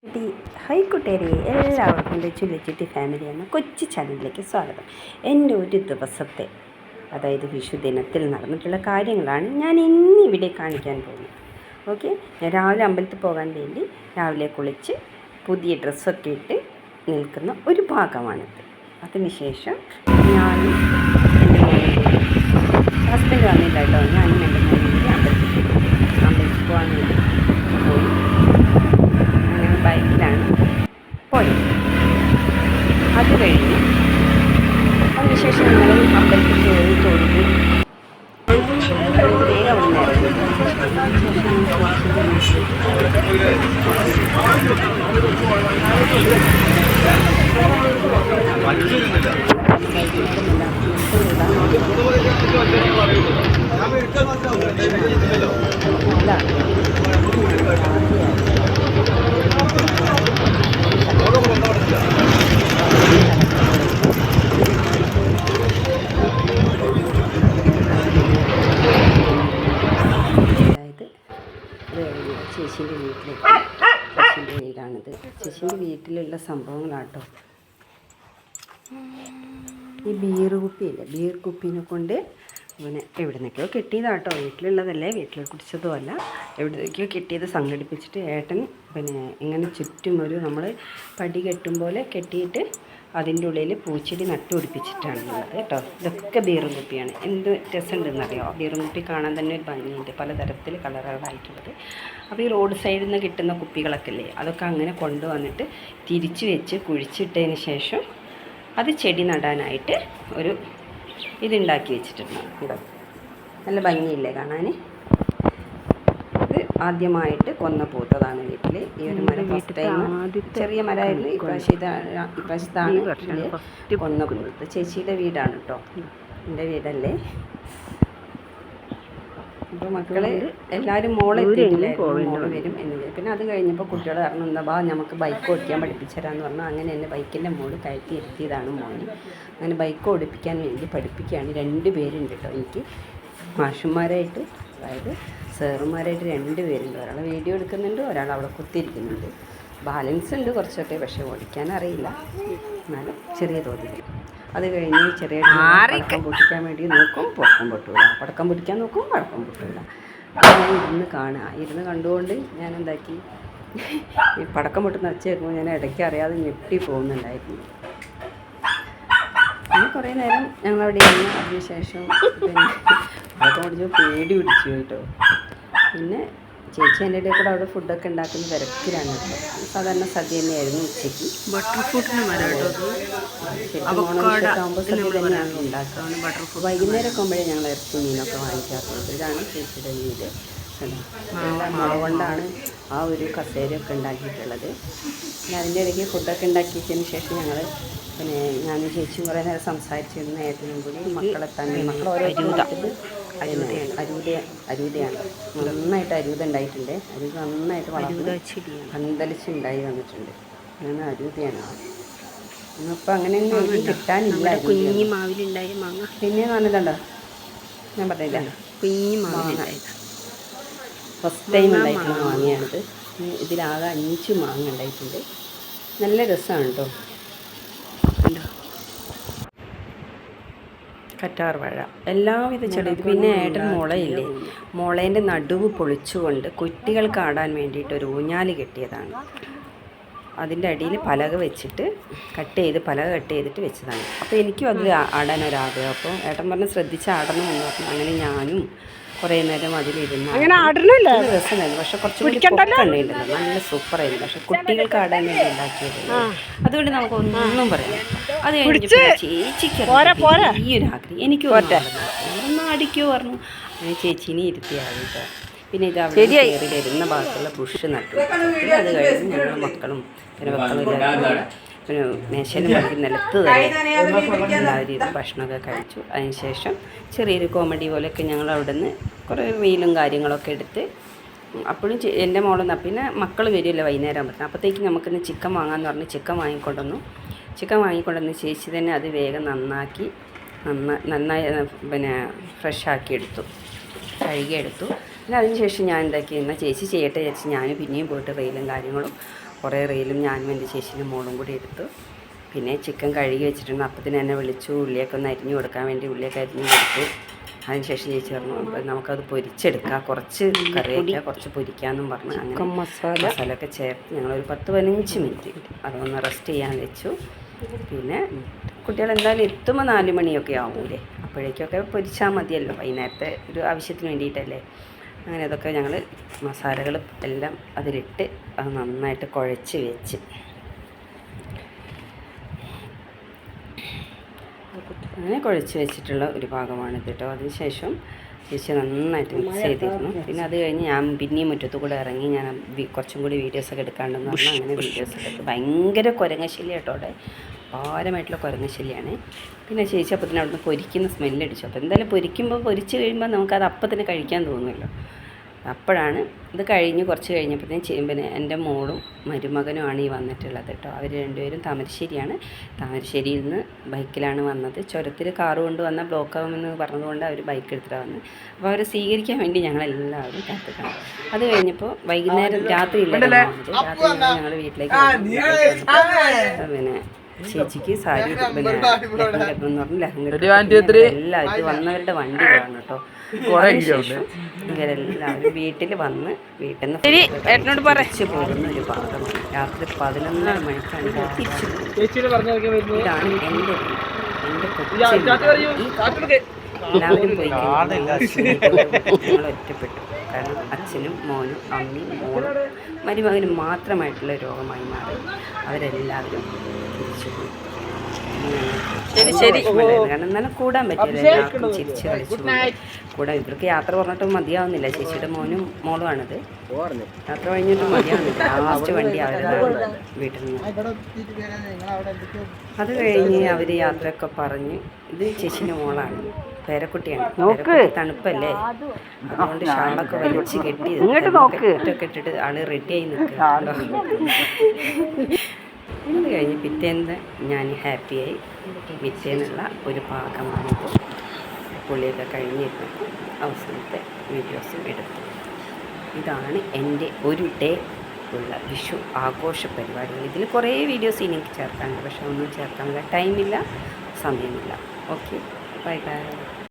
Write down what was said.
കുട്ടി ഹൈ കൂട്ടുകാരെ, എല്ലാവർക്കും എൻ്റെ ചുല്ലിച്ചിട്ടി ഫാമിലി എന്ന കൊച്ചു ചാനലിലേക്ക് സ്വാഗതം. എൻ്റെ ഒരു ദിവസത്തെ, അതായത് വിഷു ദിനത്തിൽ നടന്നിട്ടുള്ള കാര്യങ്ങളാണ് ഞാൻ ഇന്നിവിടെ കാണിക്കാൻ പോകുന്നത്. ഓക്കെ, ഞാൻ രാവിലെ അമ്പലത്തിൽ പോകാൻ വേണ്ടി രാവിലെ കുളിച്ച് പുതിയ ഡ്രസ്സൊക്കെ ഇട്ട് നിൽക്കുന്ന ഒരു ഭാഗമാണിത്. അതിനുശേഷം ഞാനും എൻ്റെ മോനും, ഹസ്ബൻഡ് വന്നില്ല കേട്ടോ, ഞാനും എൻ്റെ മോനും കൂടി അമ്പലത്തിൽ പോകാൻ വേണ്ടി പോയി. ബൈക്കിലാണ് പോയത്. അത് കഴിഞ്ഞ് അതിനുശേഷം ഞങ്ങൾ അമ്പലത്തിൽ കയറി തൊഴുതു. വേഗം ചേച്ചീൻ്റെ വീട്ടിലേക്ക്, ചേച്ചീൻ്റെ വീടാണിത്. ചേച്ചീൻ്റെ വീട്ടിലുള്ള സംഭവങ്ങളാട്ടോ. ഈ ബീർ കുപ്പിയില്ലേ, ബീർ കുപ്പീനെ കൊണ്ട് പിന്നെ എവിടെ നിന്നൊക്കെയോ കിട്ടിയതാട്ടോ. വീട്ടിലുള്ളതല്ലേ, വീട്ടിൽ കുടിച്ചതുമല്ല, എവിടെ നിന്നൊക്കെയോ കിട്ടിയത് സംഘടിപ്പിച്ചിട്ട് ഏട്ടൻ പിന്നെ ഇങ്ങനെ ചുറ്റും ഒരു നമ്മൾ പടി കെട്ടും പോലെ കെട്ടിയിട്ട് അതിൻ്റെ ഉള്ളിൽ പൂച്ചെടി നട്ടുപിടിപ്പിച്ചിട്ടാണ് ഉള്ളത് കേട്ടോ. ഇതൊക്കെ ബീറും കുപ്പിയാണ്. എന്ത് രസമുണ്ടെന്നറിയോ, ബീറും കുപ്പി കാണാൻ തന്നെ ഒരു ഭംഗിയുണ്ട്, പലതരത്തിൽ കളറുകളായിട്ടുള്ളത്. അപ്പോൾ ഈ റോഡ് സൈഡിൽ നിന്ന് കിട്ടുന്ന കുപ്പികളൊക്കെ അല്ലേ, അതൊക്കെ അങ്ങനെ കൊണ്ടുവന്നിട്ട് തിരിച്ച് വെച്ച് കുഴിച്ചിട്ടതിന് ശേഷം അത് ചെടി നടാനായിട്ട് ഒരു ഇതുണ്ടാക്കി വെച്ചിട്ടുണ്ട്. ഇവിടെ നല്ല ഭംഗിയില്ലേ കാണാൻ. ഇത് ആദ്യമായിട്ട് കൊന്ന പൂത്തതാണ് വീട്ടിൽ. ഈ ഒരു മരം ഫസ്റ്റ് ടൈം, ചെറിയ മരമായിരുന്നു. ഇപ്രാവശ്യത്താണ് കൊന്ന പൂത്ത്. ചേച്ചിയുടെ വീടാണ് കേട്ടോ, എൻ്റെ വീടല്ലേ. അപ്പോൾ മക്കൾ എല്ലാവരും മോളെ മോള് വരും എന്ന്. പിന്നെ അത് കഴിഞ്ഞപ്പോൾ കുട്ടികൾ പറഞ്ഞു, എന്താ ബാ നമുക്ക് ബൈക്ക് ഓടിക്കാൻ പഠിപ്പിച്ചു തരാമെന്ന് പറഞ്ഞു. അങ്ങനെ എന്നെ ബൈക്കിൻ്റെ മോള് കയറ്റി ഇരുത്തിയതാണ് മോന്. അങ്ങനെ ബൈക്ക് ഓടിപ്പിക്കാൻ വേണ്ടി പഠിപ്പിക്കുകയാണ്. 2 പേരുണ്ട് കേട്ടോ എനിക്ക്, മാഷന്മാരായിട്ട്, അതായത് സാറുമാരായിട്ട് 2 പേരുണ്ട്. ഒരാൾ വീഡിയോ എടുക്കുന്നുണ്ട്, ഒരാൾ അവിടെ കുത്തിയിരിക്കുന്നുണ്ട്. ബാലൻസ് ഉണ്ട് കുറച്ചൊക്കെ, പക്ഷേ ഓടിക്കാൻ അറിയില്ല, എന്നാലും ചെറിയ തോതിൽ. അത് കഴിഞ്ഞ് ചെറിയ പടക്കം പൊട്ടിക്കാൻ വേണ്ടി നോക്കും, പടക്കം പൊട്ടൂല. പടക്കം പൊട്ടിക്കാൻ നോക്കും, പടക്കം പൊട്ടൂല. ഞാൻ ഇരുന്ന് കണ്ടുകൊണ്ട് ഞാൻ എന്താക്കി, ഈ പടക്കം പൊട്ടുന്ന വെച്ച് കേൾക്കുമ്പോൾ ഞാൻ ഇടയ്ക്ക് അറിയാതെ ഞെട്ടി പോകുന്നുണ്ടായിരുന്നു. പിന്നെ കുറേ നേരം ഞങ്ങളവിടെ ഇരുന്ന്. അതിനുശേഷം പിന്നെ പടക്കം പൊട്ടിച്ച് പേടി പിടിച്ചു കേട്ടോ. പിന്നെ ചേച്ചി എൻ്റെ ഇടയിൽ കൂടെ അവിടെ ഫുഡൊക്കെ ഉണ്ടാക്കുന്ന തിരക്കിലാണ് കേട്ടോ. സാധാരണ സദ്യ തന്നെയായിരുന്നു ഉച്ചയ്ക്ക്. ബട്ടർ ഫ്രൂട്ടിന് ആകുമ്പോൾ സദ്യ തന്നെയാണ് ഉണ്ടാക്കുക. വൈകുന്നേരം ആകുമ്പോഴേ ഞങ്ങൾ ഇറച്ചി മീനൊക്കെ വാങ്ങിക്കാറുള്ളത്. ഇതാണ് ചേച്ചിയുടെ വീട്. മാവ് കൊണ്ടാണ് ആ ഒരു കസേരയൊക്കെ ഉണ്ടാക്കിയിട്ടുള്ളത്. പിന്നെ അതിൻ്റെ ഇടയ്ക്ക് ഫുഡൊക്കെ ഉണ്ടാക്കിയതിന് ശേഷം ഞങ്ങൾ പിന്നെ ഞാനും ചേച്ചിയും കുറേ നേരം സംസാരിച്ചിരുന്ന ഏട്ടനും കൂടി മക്കളെത്താൻ മക്കൾ ഓരോ അരൂതയാണ്. നന്നായിട്ട് അരൂത ഉണ്ടായിട്ടുണ്ട്. അരൂത നന്നായിട്ട് വളർന്ന് പന്തലിച്ചുണ്ടായി വന്നിട്ടുണ്ട്. അങ്ങനെ അരൂതയാണ്. ഇന്നിപ്പോൾ അങ്ങനെയൊന്നും കിട്ടാനില്ല. കുഞ്ഞി മാവിലുണ്ടായ മാങ്ങ പിന്നെ വന്നിട്ടുണ്ടോ, ഞാൻ പറഞ്ഞില്ല, കുഞ്ഞി മാങ്ങ ഫസ്റ്റ് ടൈം ഉണ്ടായിട്ടുള്ള മാങ്ങയാണിത്. ഇതിലാകെ 5 മാങ്ങ ഉണ്ടായിട്ടുണ്ട്. നല്ല രസമാണ് കേട്ടോ. കറ്റാർ വാഴ, എല്ലാവിധ ചെടി. പിന്നെ ഏട്ടൻ മുളയില്ലേ, മുളേൻ്റെ നടുവ് പൊളിച്ചുകൊണ്ട് കുട്ടികൾക്ക് ആടാൻ വേണ്ടിയിട്ട് ഒരു ഊഞ്ഞാല് കെട്ടിയതാണ്. അതിൻ്റെ അടിയിൽ പലക വെച്ചിട്ട് പലക കട്ട് ചെയ്തിട്ട് വെച്ചതാണ്. അപ്പോൾ എനിക്കും അതിൽ ആടാനൊരാഗ്രഹം. അപ്പോൾ ഏട്ടൻ പറഞ്ഞ് ശ്രദ്ധിച്ച് ആടണം എന്ന് പറഞ്ഞു. അങ്ങനെ ഞാനും കുറേ നേരം അതിലിരുന്ന് രസമായിരുന്നു. പക്ഷെ കുറച്ചുകൂടി പൊക്കണ്ടായിരുന്നു, നല്ല സൂപ്പറായിരുന്നു. പക്ഷെ കുട്ടികൾക്ക് ആടാൻ വേണ്ടി ഉണ്ടാക്കിയത്, അതുകൊണ്ട് നമുക്കൊന്നും പറയാം. അത് കഴിഞ്ഞിട്ട് ചേച്ചിക്ക് ഈ ഒരു ആഗ്രഹം എനിക്ക് ഒന്ന് അടിക്കുമോ പറഞ്ഞു. അങ്ങനെ ചേച്ചീനെ ഇരുത്തിയാവില്ല. പിന്നെ ഇത് അവിടെ കയറി വരുന്ന ഭാഗത്തുള്ള ബുഷ് നട്ടു. പിന്നെ അത് കഴിഞ്ഞ് ഞങ്ങൾ മക്കളും പിന്നെ പിന്നെ മേശയിലും മതി നിലത്ത് തന്നെ എല്ലാവരും ഭക്ഷണമൊക്കെ കഴിച്ചു. അതിനുശേഷം ചെറിയൊരു കോമഡി പോലെയൊക്കെ ഞങ്ങൾ അവിടെ നിന്ന് കുറേ റീലും കാര്യങ്ങളൊക്കെ എടുത്ത്. അപ്പോഴും എൻ്റെ മോളെന്നാ പിന്നെ മക്കൾ വരുമല്ലോ വൈകുന്നേരം ആകുമ്പോഴത്തേക്കും. അപ്പോഴത്തേക്ക് നമുക്കിന്ന് ചിക്കൻ വാങ്ങാമെന്ന് പറഞ്ഞ് ചിക്കൻ വാങ്ങിക്കൊണ്ടുവന്ന് ചേച്ചി തന്നെ അത് വേഗം നന്നായി പിന്നെ ഫ്രഷാക്കി എടുത്തു, കഴുകിയെടുത്തു. പിന്നെ അതിന് ശേഷം ഞാൻ എന്താക്കി, എന്നാൽ ചേച്ചി ചെയ്യട്ടെ വിചാരിച്ച് ഞാൻ പിന്നെയും പോയിട്ട് റീലും കാര്യങ്ങളും കുറേ റീലും ഞാനും എൻ്റെ ചേച്ചിൻ്റെ മോളും കൂടി എടുത്തു. പിന്നെ ചിക്കൻ കഴുകി വെച്ചിട്ടുണ്ട്. അപ്പത്തിന് എന്നെ വിളിച്ചു ഉള്ളിയൊക്കെ ഒന്ന് അരിഞ്ഞു കൊടുക്കാൻ വേണ്ടി ഉള്ളിയൊക്കെ അരിഞ്ഞു കൊടുത്തു. അതിനുശേഷം ചേച്ചി പറഞ്ഞു അപ്പോൾ നമുക്കത് പൊരിച്ചെടുക്കാം, കുറച്ച് കറിയൊക്കെ കുറച്ച് പൊരിക്കാമെന്നും പറഞ്ഞു. അങ്ങനെ മസാലയൊക്കെ ചേർത്ത് ഞങ്ങളൊരു 10-15 മിനിറ്റ് അതൊന്ന് റെസ്റ്റ് ചെയ്യാൻ വെച്ചു. പിന്നെ കുട്ടികളെന്തായാലും എത്തുമ്പോൾ 4 മണിയൊക്കെ ആവൂലേ, അപ്പോഴേക്കൊക്കെ പൊരിച്ചാൽ മതിയല്ലോ, വൈകുന്നേരത്തെ ഒരു ആവശ്യത്തിന് വേണ്ടിയിട്ടല്ലേ. അങ്ങനെ അതൊക്കെ ഞങ്ങൾ മസാലകൾ എല്ലാം അതിലിട്ട് അത് നന്നായിട്ട് കുഴച്ച് വെച്ച് അങ്ങനെ കുഴച്ച് വെച്ചിട്ടുള്ള ഒരു ഭാഗമാണിത് കേട്ടോ. അതിനുശേഷം ചേച്ചി നന്നായിട്ട് മിക്സ് ചെയ്തിരുന്നു. പിന്നെ അത് കഴിഞ്ഞ് ഞാൻ പിന്നെയും മുറ്റത്തു കൂടെ ഇറങ്ങി ഞാൻ കുറച്ചും കൂടി വീഡിയോസൊക്കെ എടുക്കാണ്ടെന്ന് പറഞ്ഞാൽ അങ്ങനെ വീഡിയോസൊക്കെ എടുത്തു. ഭയങ്കര കുരങ്ങശല്യം കേട്ടോ, അവിടെ ഭാരമായിട്ടുള്ള കുരങ്ങശല്യമാണ്. പിന്നെ ചേച്ചി അപ്പോൾ തന്നെ അവിടുന്ന് പൊരിക്കുന്ന സ്മെല്ലടിച്ചു. അപ്പോൾ എന്തായാലും പൊരിച്ച് കഴിയുമ്പോൾ നമുക്കത് അപ്പം തന്നെ കഴിക്കാൻ തോന്നുമല്ലോ. അപ്പോഴാണ് ഇത് കഴിഞ്ഞ് കുറച്ച് കഴിഞ്ഞപ്പോഴത്തേക്കും പിന്നെ എൻ്റെ മോളും മരുമകനുമാണ് ഈ വന്നിട്ടുള്ളത് കേട്ടോ. അവർ രണ്ടുപേരും താമരശ്ശേരിയാണ്. താമരശ്ശേരിയിൽ നിന്ന് ബൈക്കിലാണ് വന്നത്. ചുരത്തിൽ കാറ് കൊണ്ട് വന്ന ബ്ലോക്കാവുമെന്ന് പറഞ്ഞതുകൊണ്ട് അവർ ബൈക്ക് എടുത്തിട്ടാണ് വന്നത്. അപ്പോൾ അവരെ സ്വീകരിക്കാൻ വേണ്ടി ഞങ്ങളെല്ലാവരും കാത്തിക്കണം. അത് കഴിഞ്ഞപ്പോൾ വൈകുന്നേരം രാത്രിയില്ല ഞങ്ങൾ വീട്ടിലേക്ക് പിന്നെ ചേച്ചിക്ക് സാരി പിന്നെ ലഹങ്ക എന്ന് പറഞ്ഞ് ലഹങ്ക എല്ലാവരും വന്നവരുടെ വണ്ടികളാണ് കേട്ടോ. ഇവരെല്ലാവരും വീട്ടിൽ വന്ന് വീട്ടിൽ നിന്ന് പറിച്ച് പോകുന്ന ഒരു ഭാഗമാണ്. രാത്രി 11 മണിക്കാണ് തിരിച്ചു പോകുന്നത്. ഇതാണ് എൻ്റെ എല്ലാവരും പോയി ഞങ്ങൾ ഒറ്റപ്പെട്ടു. കാരണം അച്ഛനും മോനും അമ്മയും മോളും മരുമകനും മാത്രമായിട്ടുള്ള രോഗമായി മാറി. അവരെല്ലാവരും തിരിച്ചു പോയി. ശരി കാരണം എന്നാലും കൂടാൻ പറ്റില്ല, എല്ലാവർക്കും ചിരിച്ച് കളിച്ചു കൂടെ. ഇവർക്ക് യാത്ര പറഞ്ഞിട്ടും മതിയാവുന്നില്ല. ചേച്ചിയുടെ മോനും മോളുമാണിത്. യാത്ര കഴിഞ്ഞിട്ടും മതിയാവുന്നില്ല. ലാസ്റ്റ് വണ്ടി അവരുടെ വീട്ടിൽ നിന്ന്. അത് കഴിഞ്ഞ് അവർ യാത്രയൊക്കെ പറഞ്ഞ് ഇത് ചേച്ചിൻ്റെ മോളാണ്, പേരക്കുട്ടിയാണ്. തണുപ്പല്ലേ, അതുകൊണ്ട് ഷാളൊക്കെ വലിച്ച് കെട്ടി ഇട്ടൊക്കെ ഇട്ടിട്ട് ആള് റെഡിയായി നിൽക്കുക. അത് കഴിഞ്ഞ് പിറ്റേന്ന് ഞാൻ ഹാപ്പിയായി. പിറ്റേന്നുള്ള ഒരു ഭാഗമാണിത്. പുള്ളിയൊക്കെ കഴിഞ്ഞിരുന്നപ്പോൾ അവസാനത്തെ വീഡിയോസും എടുത്തു. ഇതാണ് എൻ്റെ ഒരു ഡേ ഉള്ള വിഷു ആഘോഷ പരിപാടികൾ. ഇതിൽ കുറേ വീഡിയോസ് എനിക്ക് ചേർക്കാനുണ്ട്, പക്ഷേ ഒന്നും ചേർക്കാനുള്ള ടൈമില്ല, സമയമില്ല. Okay, bye bye.